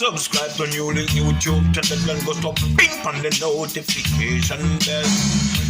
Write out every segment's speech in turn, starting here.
Subscribe to NEWLINK YouTube channel and go stop ping on the notification bell.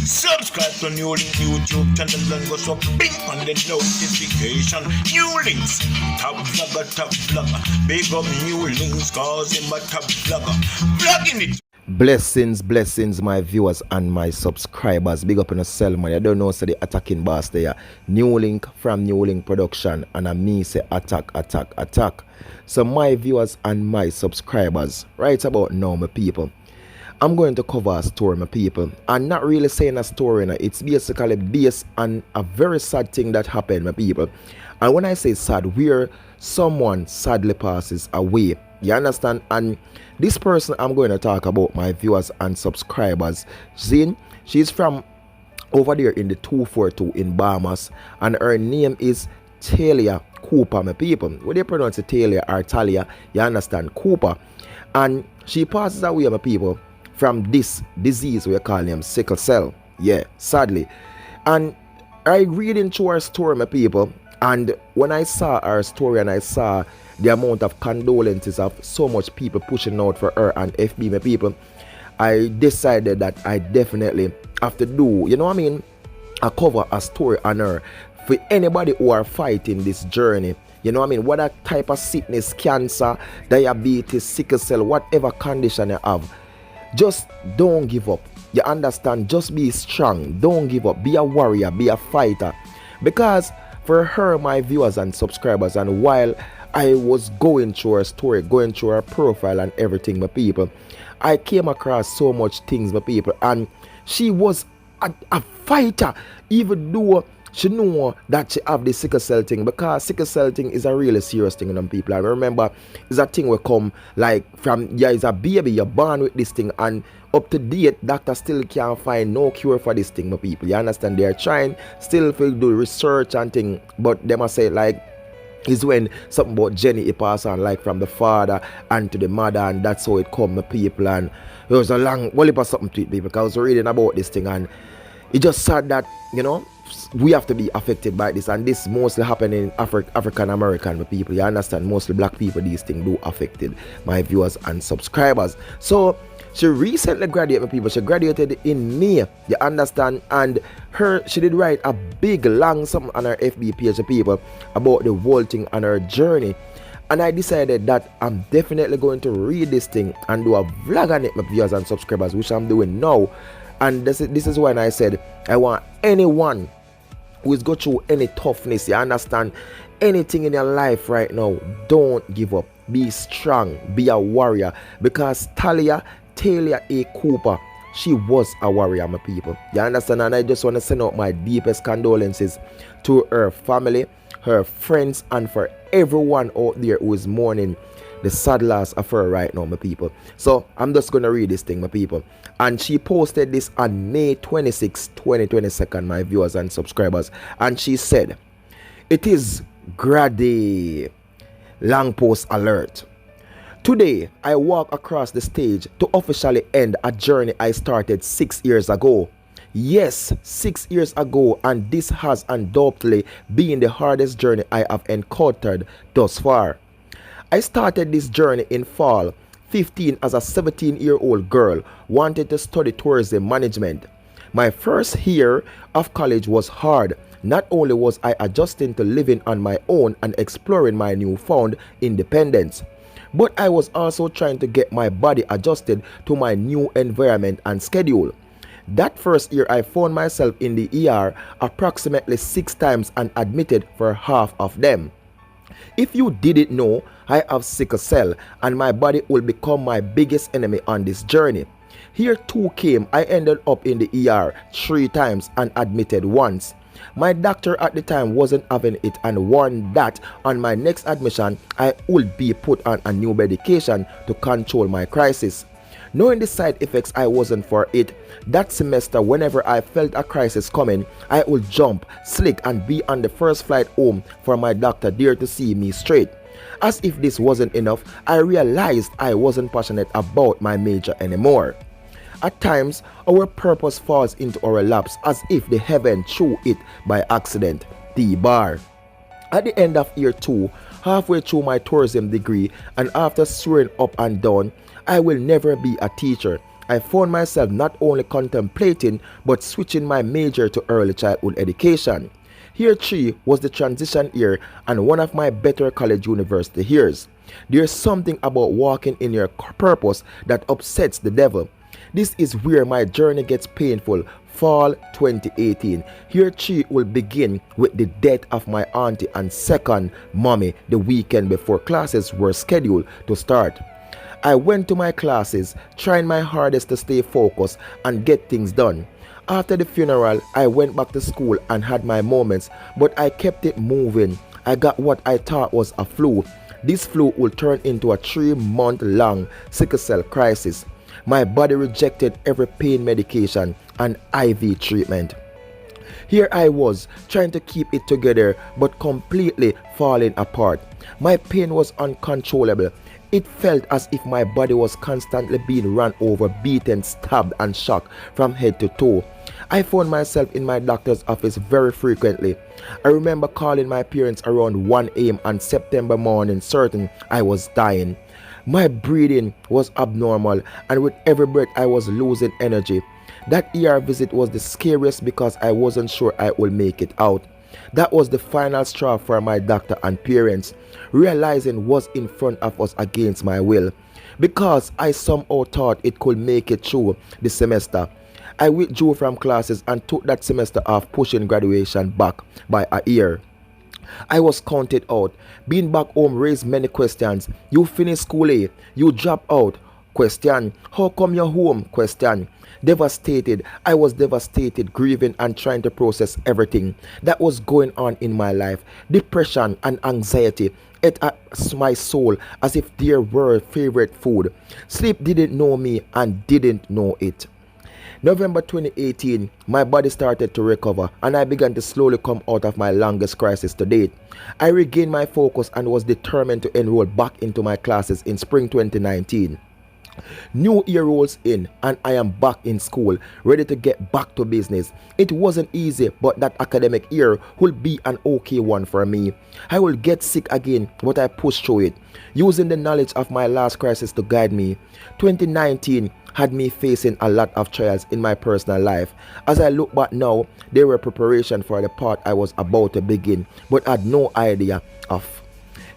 Subscribe to NEWLINK YouTube channel and go stop ping on the notification. NEWLINKs, top vlogger. Big up NEWLINKs cause him a top vlogger. Vlogging it. Blessings, my viewers and my subscribers. Big up in a cell, man. I don't know, say the attacking boss there. NEWLINK from NEWLINK Production, and I me say attack. So my viewers and my subscribers, right about now, my people, I'm going to cover a story, my people. I'm not really saying a story, no. It's basically based on a very sad thing that happened, my people. And when I say sad, where someone sadly passes away. You understand? And this person I'm going to talk about, my viewers and subscribers, she's from over there in the 242 in Bahamas, and her name is Talia Cooper, my people. When they pronounce it Talia or Talia, you understand, Cooper. And she passes away, my people, from this disease we call him sickle cell. Yeah, sadly. And I read into her story, my people, and when I saw her story and I saw the amount of condolences of so much people pushing out for her and FB, my people, I decided that I definitely have to do, you know what I mean, I cover a story on her for anybody who are fighting this journey. You know what I mean, whether type of sickness, cancer, diabetes, sickle cell, whatever condition you have, just don't give up. You understand? Just be strong. Don't give up. Be a warrior. Be a fighter. Because for her, my viewers and subscribers, and while I was going through her story, going through her profile and everything, my people, I came across so much things, my people, and she was a fighter, even though she knew that she have the sickle cell thing, because sickle cell thing is a really serious thing in them people. And remember, it's a thing will come like from, yeah, it's a baby, you're born with this thing, and up to date, doctors still can't find no cure for this thing, my people. You understand? They're trying still to do research and thing, but they must say like, is when something about Jenny it pass on like from the father and to the mother, and that's how it come, my people. And it was a long, well, it was something to it, people, because I was reading about this thing, and it just said that, you know, we have to be affected by this, and this mostly happen in African American people. You understand? Mostly black people, these things do affected, my viewers and subscribers. So she recently graduated, my people. She graduated in May, you understand? And she did write a big long something on her FB page, people, about the whole thing on her journey. And I decided that I'm definitely going to read this thing and do a vlog on it, my viewers and subscribers, which I'm doing now. And this is when I said I want anyone who is go through any toughness, you understand, anything in your life right now, don't give up. Be strong, be a warrior, because Talia A. Cooper, she was a warrior, my people. You understand? And I just want to send out my deepest condolences to her family, her friends, and for everyone out there who is mourning the sad loss of her right now, my people. So I'm just going to read this thing, my people. And she posted this on May 26, 2022, my viewers and subscribers. And she said, "It is Grady. Long post alert. Today, I walk across the stage to officially end a journey I started 6 years ago. Yes, 6 years ago, and this has undoubtedly been the hardest journey I have encountered thus far. I started this journey in fall 15 as a 17-year-old girl, wanted to study tourism management. My first year of college was hard. Not only was I adjusting to living on my own and exploring my newfound independence, but I was also trying to get my body adjusted to my new environment and schedule. That first year, I found myself in the ER approximately 6 times and admitted for half of them. If you didn't know, I have sickle cell, and my body will become my biggest enemy on this journey. Here too came, I ended up in the ER 3 times and admitted once. My doctor at the time wasn't having it and warned that on my next admission, I would be put on a new medication to control my crisis. Knowing the side effects, I wasn't for it. That semester, whenever I felt a crisis coming, I would jump, slick, and be on the first flight home for my doctor there to see me straight. As if this wasn't enough, I realized I wasn't passionate about my major anymore. At times, our purpose falls into our laps as if the heaven threw it by accident. T-bar. At the end of year 2, halfway through my tourism degree, and after swearing up and down, I will never be a teacher, I found myself not only contemplating but switching my major to early childhood education. Year 3 was the transition year and one of my better college university years. There's something about walking in your purpose that upsets the devil. This is where my journey gets painful. Fall 2018. Year 3 will begin with the death of my auntie and second mommy the weekend before classes were scheduled to start. I went to my classes, trying my hardest to stay focused and get things done. After the funeral, I went back to school and had my moments, but I kept it moving. I got what I thought was a flu. This flu will turn into a 3-month-long sickle cell crisis. My body rejected every pain medication and IV treatment. Here I was, trying to keep it together, but completely falling apart. My pain was uncontrollable. It felt as if my body was constantly being run over, beaten, stabbed, and shocked from head to toe. I found myself in my doctor's office very frequently. I remember calling my parents around 1 a.m. on September morning, certain I was dying. My breathing was abnormal, and with every breath I was losing energy. That ER visit was the scariest because I wasn't sure I would make it out. That was the final straw for my doctor and parents, realizing what's in front of us against my will. Because I somehow thought it could make it through the semester, I withdrew from classes and took that semester off, pushing graduation back by a year. I was counted out. Being back home raised many questions. You finish school A, you drop out. Question. How come you're home? Question. Devastated. I was devastated, grieving and trying to process everything that was going on in my life. Depression and anxiety ate at my soul as if they were favorite food. Sleep didn't know me and didn't know it. November 2018, my body started to recover and I began to slowly come out of my longest crisis to date. I regained my focus and was determined to enroll back into my classes in spring 2019. New year rolls in and I am back in school, ready to get back to business. It wasn't easy, but that academic year will be an okay one for me. I will get sick again, but I pushed through it, using the knowledge of my last crisis to guide me. 2019 had me facing a lot of trials in my personal life. As I look back now, they were preparation for the part I was about to begin, but had no idea of.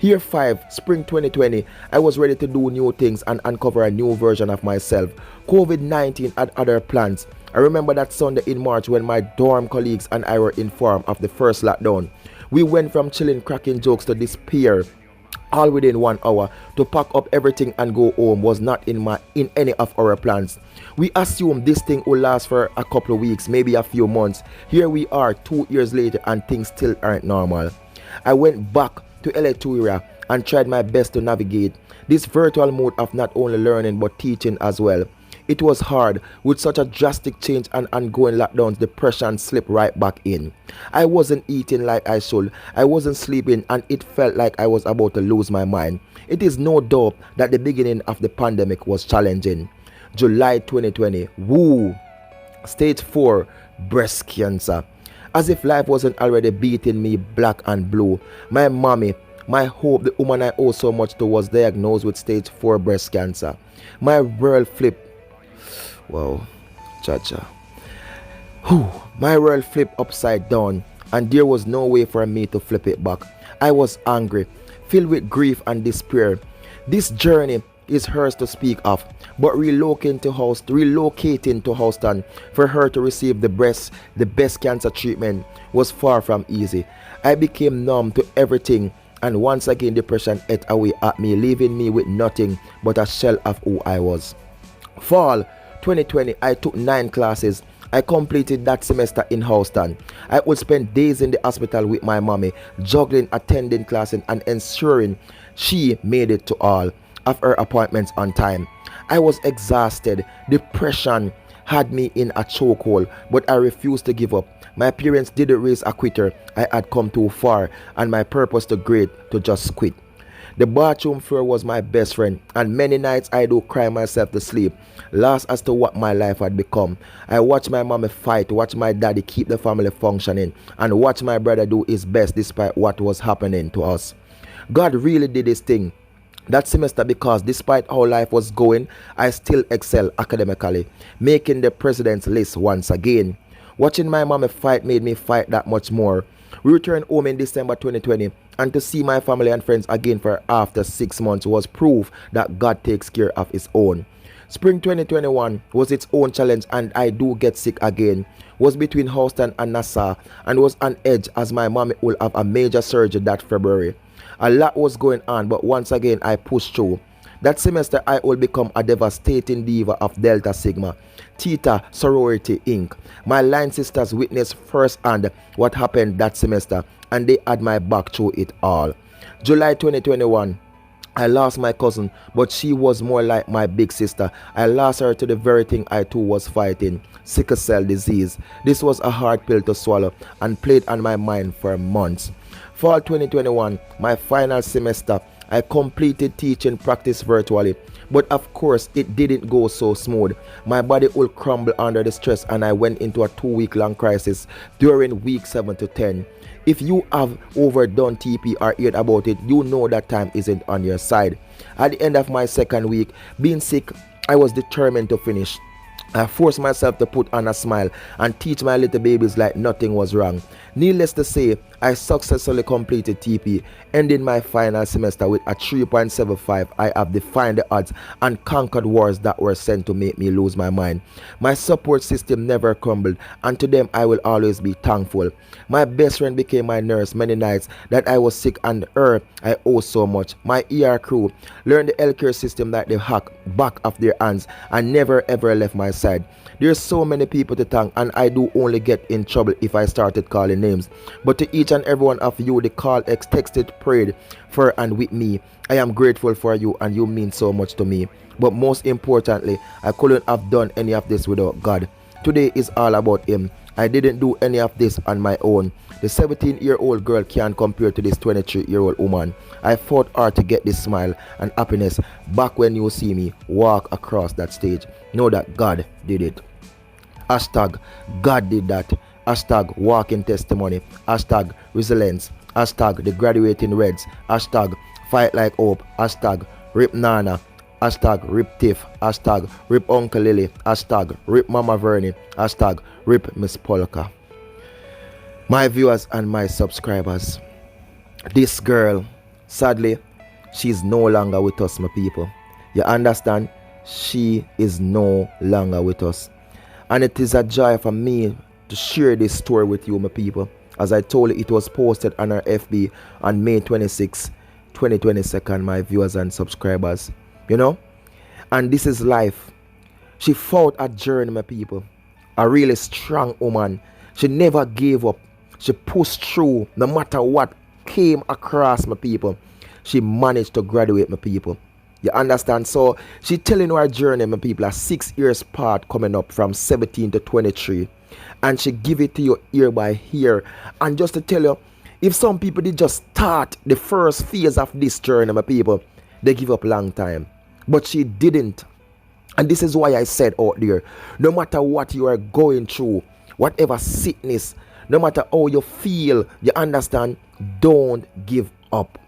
Year 5, spring 2020, I was ready to do new things and uncover a new version of myself. COVID-19 had other plans. I remember that Sunday in March when my dorm colleagues and I were informed of the first lockdown. We went from chilling, cracking jokes to despair, all within 1 hour. To pack up everything and go home was not in any of our plans. We assumed this thing would last for a couple of weeks, maybe a few months. Here we are 2 years later and things still aren't normal. I went back to H3R and tried my best to navigate this virtual mode of not only learning but teaching as well. It was hard. With such a drastic change and ongoing lockdowns, depression slipped right back in. I wasn't eating like I should, I wasn't sleeping, and it felt like I was about to lose my mind. It is no doubt that the beginning of the pandemic was challenging. July 2020, woo, stage 4 breast cancer. As if life wasn't already beating me black and blue. My mommy, my hope, the woman I owe so much to, was diagnosed with stage 4 breast cancer. My world flipped. Wow, cha-cha. My world flipped upside down, and there was no way for me to flip it back. I was angry, filled with grief and despair. This journey is hers to speak of, but relocating to Houston for her to receive the best cancer treatment was far from easy. I became numb to everything, and once again depression ate away at me, leaving me with nothing but a shell of who I was. Fall 2020, I took 9 classes. I completed that semester in Houston. I would spend days in the hospital with my mommy, juggling, attending classes, and ensuring she made it to all of her appointments on time. I was exhausted. Depression had me in a chokehold, but I refused to give up. My parents didn't raise a quitter. I had come too far, and my purpose too great to just quit. The bathroom floor was my best friend, and many nights I do cry myself to sleep, lost as to what my life had become. I watched my mommy fight, watch my daddy keep the family functioning, and watch my brother do his best despite what was happening to us. God really did his thing that semester, because despite how life was going, I still excel academically, making the president's list once again. Watching my mama fight made me fight that much more. We returned home in December 2020, and to see my family and friends again for after 6 months was proof that God takes care of his own. Spring 2021 was its own challenge, and I do get sick again. Was between Houston and Nassau and was on edge as my mommy will have a major surgery that February. A lot was going on, but once again I pushed through. That semester I will become a devastating diva of Delta Sigma, Theta Sorority Inc. My line sisters witnessed firsthand what happened that semester, and they had my back through it all. July 2021, I lost my cousin, but she was more like my big sister. I lost her to the very thing I too was fighting, sickle cell disease. This was a hard pill to swallow and played on my mind for months. Fall 2021, my final semester, I completed teaching practice virtually, but of course it didn't go so smooth. My body will crumble under the stress, and I went into a 2-week long crisis during week 7 to 10. If you have overdone TP or heard about it, you know that time isn't on your side. At the end of my second week, being sick, I was determined to finish. I forced myself to put on a smile and teach my little babies like nothing was wrong. Needless to say, I successfully completed TP, ending my final semester with a 3.75. I have defied the odds and conquered wars that were sent to make me lose my mind. My support system never crumbled, and to them I will always be thankful. My best friend became my nurse many nights that I was sick, and her I owe so much. My ER crew learned the healthcare system like the back of their hands and never ever left my side. There's so many people to thank, and I do only get in trouble if I started calling names. But to each and every one of you, the call, texted, prayed for and with me, I am grateful for you, and you mean so much to me. But most importantly, I couldn't have done any of this without God. Today is all about him. I didn't do any of this on my own. The 17-year-old girl can't compare to this 23-year-old woman. I fought hard to get this smile and happiness back when you see me walk across that stage. Know that God did it. Hashtag God did that. Hashtag walking testimony. Hashtag resilience. Hashtag the graduating Reds. Hashtag fight like hope. Hashtag rip Nana. Hashtag rip Tiff. Hashtag rip Uncle Lily. Hashtag rip Mama Vernie. Hashtag rip Miss Polka. My viewers and my subscribers, this girl, sadly, she's no longer with us, my people. You understand? She is no longer with us. And it is a joy for me to share this story with you, my people. As I told you, it was posted on our FB on May 26, 2022, my viewers and subscribers. You know? And this is life. She fought a journey, my people. A really strong woman. She never gave up. She pushed through no matter what came across, my people. She managed to graduate, my people. You understand? So she telling her journey, my people, a 6 years part coming up from 17 to 23. And she give it to you ear by ear. And just to tell you, if some people did just start the first phase of this journey, my people, they give up long time. But she didn't. And this is why I said out there, no matter what you are going through, whatever sickness, no matter how you feel, you understand, don't give up.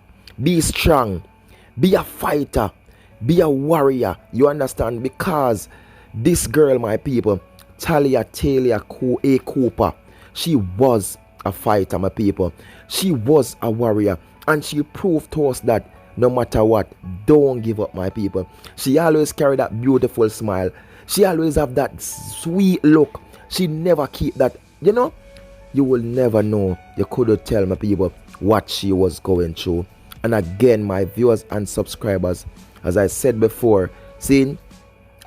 Be strong. Be a fighter. Be a warrior. You understand? Because this girl, my people, Talia A. Cooper, she was a fighter, my people. She was a warrior. And she proved to us that no matter what, don't give up, my people. She always carry that beautiful smile. She always have that sweet look. She never keep that, you know. You will never know. You couldn't tell, my people, what she was going through. And again, my viewers and subscribers, as I said before, see,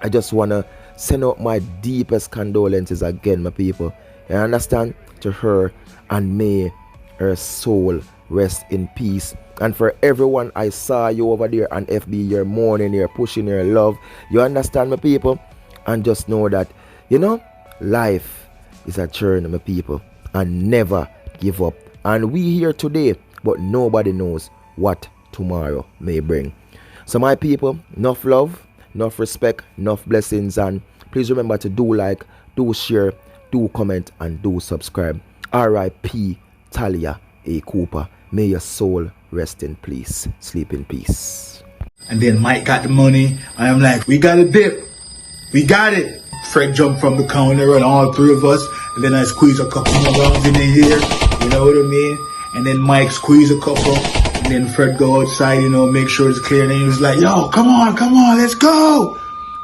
I just want to send out my deepest condolences again, my people. You understand? To her, and may her soul rest in peace. And for everyone, I saw you over there on FB, you're mourning, you're pushing your love. You understand, my people? And just know that, you know, life is a journey, my people. And never give up. And we here today, but nobody knows what tomorrow may bring. So my people, enough love, enough respect, enough blessings, and please remember to do like, do share, do comment, and do subscribe. R.I.P. Talia A. Cooper. May your soul rest in peace, sleep in peace. And then Mike got the money. I'm like, we got a dip. We got it. Fred jumped from the counter and all three of us. And then I squeezed a couple more rounds in the ear. You know what I mean? And then Mike squeezed a couple. And then Fred go outside, make sure it's clear. And then he was like, yo, come on, let's go.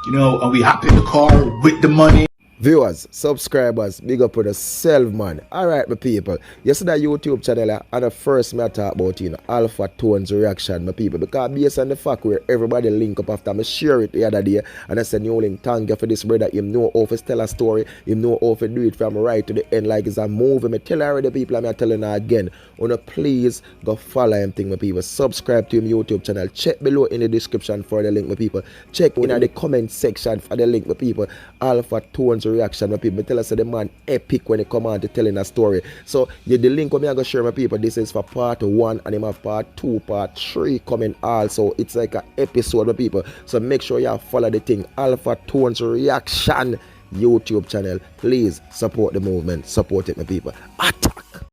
And we hop in the car with the money. Viewers, subscribers, big up on yourself, man. Alright, my people. Yesterday, YouTube channel, and the first me I talk about, Alpha Tones reaction, my people. Because based on the fact where everybody link up after me share it the other day, and I said, NEWLINK, thank you for this brother. Him know how to tell a story. Him know how to do it from right to the end, like it's a movie. Me tell already people, I'm telling her again. Please go follow him thing, my people. Subscribe to him YouTube channel. Check below in the description for the link, my people. Check in the comment section for the link, my people. Alpha Tones reaction, my people. Me tell us the man epic when he come on to telling a story. So the link I'm gonna share, my people. This is for part 1 and him have part 2, part 3 coming also. It's like an episode, my people. So make sure you follow the thing. Alpha Tones reaction YouTube channel. Please support the movement. Support it, my people.